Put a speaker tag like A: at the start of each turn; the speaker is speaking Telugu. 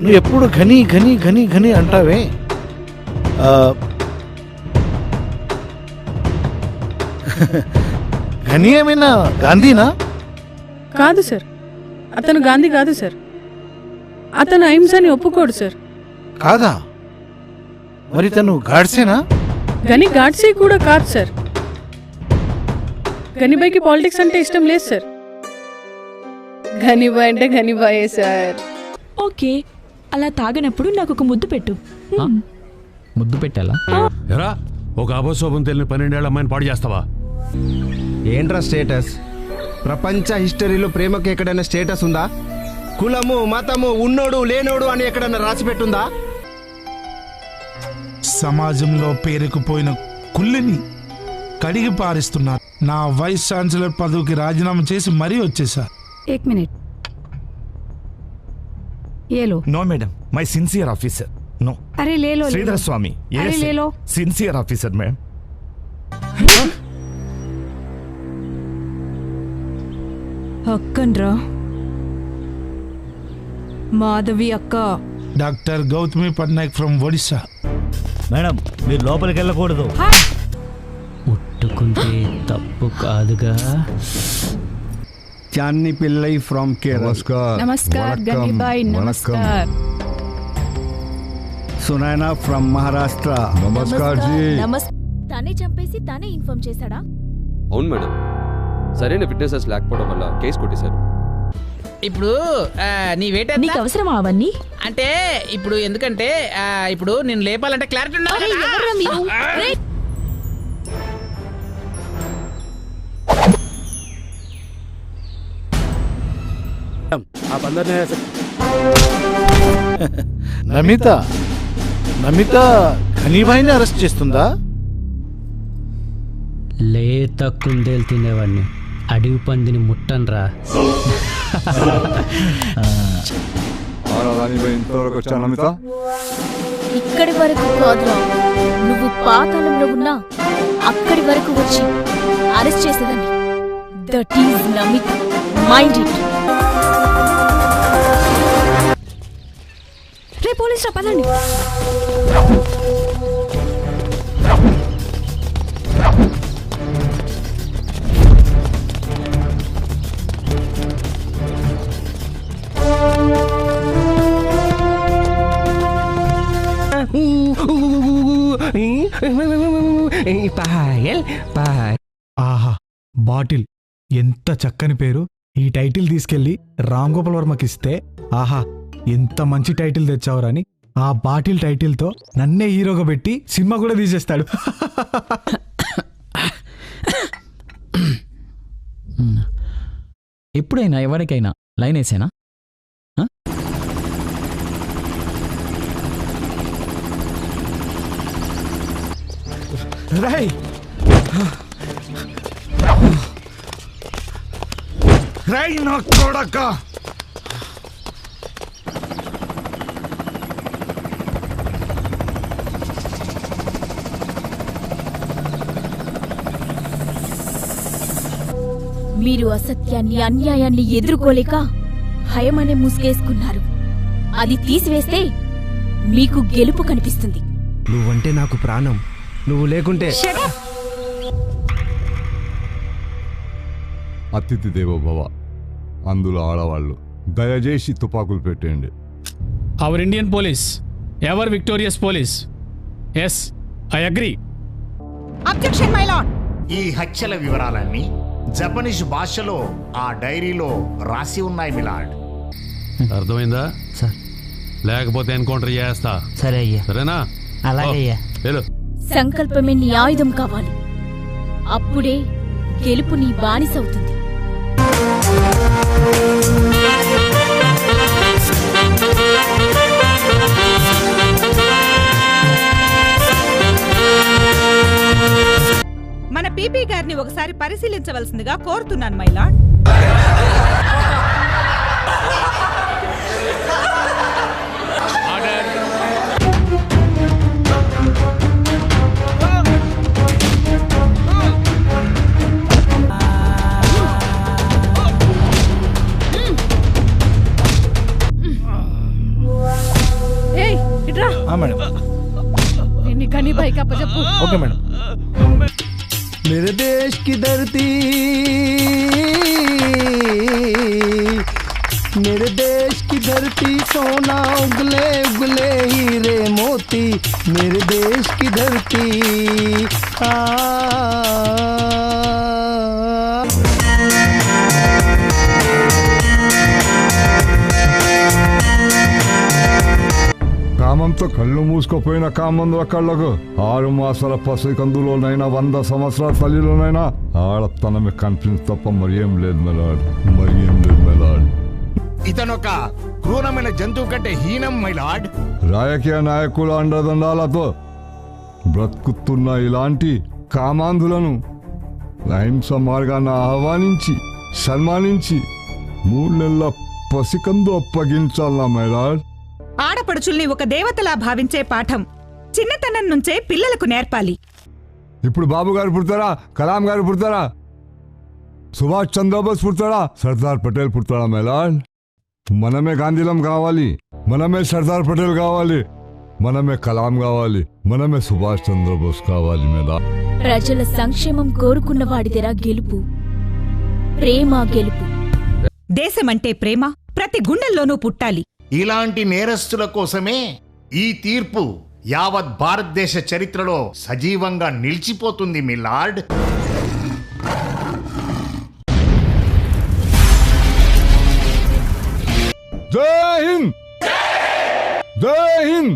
A: నువ్వు ఎప్పుడు ఘని ఘని ఘని ఘని అంటావే? ఘని ఏమైనా గాంధీనా?
B: కాదు సార్, అతను గాంధీ కాదు సార్. అతను అహింసని ఒప్పుకోడు సార్.
A: కాదా? మరి తను గాడ్సేనా?
B: గని గాడ్సే కూడా కాదు సార్. గనిబాయ్కి పాలిటిక్స్ అంటే ఇష్టం లేదు సార్. గనిబాయ్ అంటే గనిబాయే సార్.
C: ఓకే, అలా తాగనప్పుడు నాకు ఒక ముద్దు పెట్టు.
D: ముద్దు పెట్టాలా?
E: ఎరా, ఒక అబోశోభం తెలియని 12 ఏళ్ల అమ్మాయిని పాడు చేస్తావా?
F: ఏంట్రా స్టేటస్? ప్రపంచ హిస్టరీలో ప్రేమకి ఎక్కడైనా స్టేటస్ ఉందా? కులము మతము ఉన్నోడు లేనోడు అని ఎక్కడైనా రాసిపెట్టుందా?
G: సమాజంలో పేరుకుపోయిన కుళ్ళిని కడిగి పారిస్తున్నారు. నా వైస్ ఛాన్సలర్ పదవికి రాజీనామా చేసి మరీ వచ్చేసా.
H: एक मिनट, ये लो.
I: No madam, my sincere officer. No.
H: अरे ले लो.
I: श्रीधर स्वामी.
H: अरे ले लो.
I: Sincere officer ma'am.
C: అక్కన్రా మాధవి అక్క.
G: Doctor Gautami Patnaik from Odisha.
D: Madam, మీరు లోపలికి వెళ్ళకూడదు. ముట్టుకుంటే తప్పు కాదుగా.
F: చాన్ని పిల్లై ఫ్రమ్ కేరళ.
H: नमस्कार गनीबाई, नमस्कार.
F: సునైనా ఫ్రమ్ మహారాష్ట్ర.
J: నమస్కార్ జీ.
K: తనే చంపేసి తనే ఇన్ఫార్మ్ చేశాడా?
J: అవును మేడం, సరైన విట్నెసెస్ లేకపోవడం వల్ల కేసు కొట్టేశారు.
L: ఇప్పుడు నీ వెయిట్
C: నీకు అవసరమా అవన్నీ?
L: అంటే ఇప్పుడు ఎందుకంటే ఇప్పుడు నేను లేపాలంటే క్లారిటీ
A: నమిత నమిత ఘనీభాయ్ని అరెస్ట్ చేస్తుందా?
D: లేత కుందేలు తినేవాడిని, అడవి పందిని ముట్టన్రా.
K: ఇక్కడి వరకు కాదురా, నువ్వు పాతాళంలో ఉన్నా అక్కడి వరకు వచ్చి అరెస్ట్ చేసేదాన్ని. That is Namita, mind it.
C: రే పోలీసురా, పదండి.
G: ఆహా, బాటిల్ ఎంత చక్కని పేరు. ఈ టైటిల్ తీసుకెళ్లి రామ్ గోపాల్ వర్మకి ఇస్తే, ఆహా ఎంత మంచి టైటిల్ తెచ్చావురని ఆ బాటిల్ టైటిల్తో నన్నే హీరోగా పెట్టి సినిమా కూడా తీసేస్తాడు.
D: ఎప్పుడైనా ఎవరికైనా లైన్ వేసేనా?
G: రై రై నా కొడక.
K: మీరు అసత్యాన్ని అన్యాయాన్ని ఎదుర్కోలేక భయమనే ముసుగేసుకున్నారు. అది తీసివేస్తే మీకు గెలుపు కనిపిస్తుంది.
F: నువ్వంటే నాకు ప్రాణం, నువ్వు లేకుంటే.
E: అతిథి దేవో భవ, అందులో ఆడవాళ్ళు దయచేసి తుపాకులు పెట్టేయండి.
G: Our Indian police ever victorious police. Yes, I agree.
L: Objection my lord.
I: ఈ హత్యల వివరాలన్నీ జపనీస్ భాషలో ఆ డైరీలో రాసి ఉన్నాయి మిలాడ్.
E: అర్థమైందా
D: సార్?
E: లేకపోతే ఎన్కౌంటర్ చేస్తా.
D: సరే అయ్యా.
E: సరేనా?
D: అలాగే అయ్యా.
K: సంకల్పమే నీ ఆయుధం కావాలి. అప్పుడే గెలుపు నీ బానిసవుతుంది.
L: మన పీపీ గారిని ఒకసారి పరిశీలించవలసిందిగా కోరుతున్నాను మై లార్డ్.
F: सोना उगले उगले हीरे मोती मेरे देश की धरती
E: కామంతో కళ్ళు మూసుకుపోయిన కామందుల కళ్ళకు 6 మాసాల పసికందులోనైనా 100 సంవత్సరాల తల్లిలోనైనా ఆడతనమే కనిపించి తప్ప మరి ఏం లేదు మెలాడ్, మరి ఏం లేదు మెలాడ్.
I: ఇతనొక క్రూరమైన జంతువు కంటే హీనం మైలాడ్.
E: రాజకీయ నాయకుల అండదండాలతో బ్రతుకుతున్న ఇలాంటి కామాంధులను అహింస మార్గాన్ని ఆహ్వానించి సన్మానించి 3 నెలల పసికందు అప్పగించాలా మెలాడ్.
M: ఆడపడుచుల్ని ఒక దేవతలా భావించే పాఠం చిన్నతనం నుంచే పిల్లలకు నేర్పాలి.
E: ఇప్పుడు బాబు గారు పుడతారా, కలాం గారు పుడతారా, సుభాష్ చంద్రబోస్ పుడతాడా, సర్దార్ పటేల్ పుడతాడా మెలాడ్? మనమే గాంధీలం కావాలి, మనమే సర్దార్ పటేల్ కావాలి, మనమే కలాం కావాలి, మనమే సుభాష్ చంద్రబోస్ కావాలి మెలాడ్.
K: ప్రజల సంక్షేమం కోరుకున్న వాడిదెరా గెలుపు, ప్రేమ గెలుపు.
M: దేశమంటే ప్రేమ ప్రతి గుండెల్లోనూ పుట్టాలి.
I: ఇలాంటి నేరస్తుల కోసమే ఈ తీర్పు యావత్ భారతదేశ చరిత్రలో సజీవంగా నిలిచిపోతుంది మిలార్డ్.
E: జై హింద్, జై హింద్.